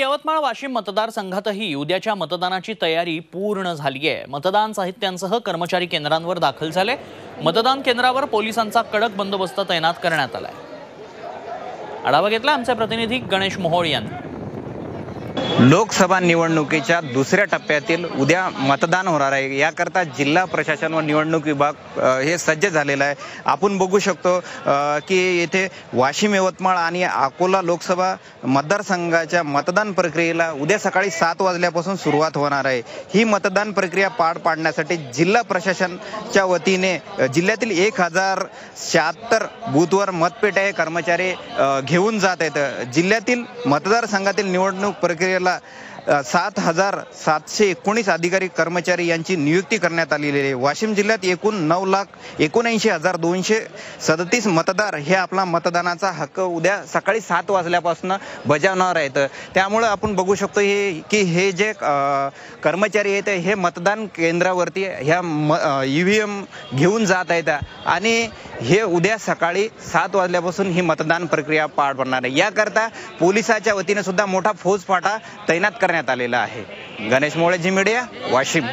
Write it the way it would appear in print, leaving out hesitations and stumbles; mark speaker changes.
Speaker 1: यवतमाळ वाशिम मतदारसंघातही उद्याच्या मतदानाची तयारी पूर्ण झाली आहे। मतदान साहित्यांसह कर्मचारी केंद्रांवर दाखल झाले। मतदान केंद्रावर पोलिसांचा कडक बंदोबस्त तैनात करण्यात आलाय। आढावा घेतला आमचे प्रतिनिधी गणेश मोहोळ यांनी।
Speaker 2: लोकसभा निवडणुकीच्या दुसऱ्या टप्प्यातील उद्या मतदान होणार आहे। याकरता जिल्हा प्रशासन व निवडणूक विभाग हे सज्ज झालेला आहे। आपण बघू शकतो की येथे वाशिम यवतमाळ आणि अकोला लोकसभा मतदारसंघाच्या मतदान प्रक्रियेला उद्या सकाळी 7 वाजल्यापासून सुरुवात होणार आहे। ही मतदान प्रक्रिया पार पाडण्यासाठी जिल्हा प्रशासनाच्या वतीने जिल्ह्यातील 1076 बूथवर मतपेट्या हे कर्मचारी घेऊन जात आहेत। जिल्ह्यातील मतदारसंघातील निवडणूक प्रक्रियेला 7,719 अधिकारी कर्मचारी यांची नियुक्ती करण्यात आलेली आहे। वाशिम जिल्ह्यात एकूण 9,79,237 मतदार हे आपला मतदानाचा हक्क उद्या सकाळी 7 वाजल्यापासून बजावणार आहेत। त्यामुळे आपण बघू शकतो की हे जे कर्मचारी आहेत हे मतदान केंद्रावरती ह्या EVM घेऊन जात आहेत आणि हे उद्या सकाळी 7 वाजल्यापासून ही मतदान प्रक्रिया पार पडणार आहे। याकरता पोलिसांच्या वतीने सुद्धा मोठा फौजफाटा तैनात करण्यात आलेला आहे। Ganesh Mohol, Zee Media, Washim.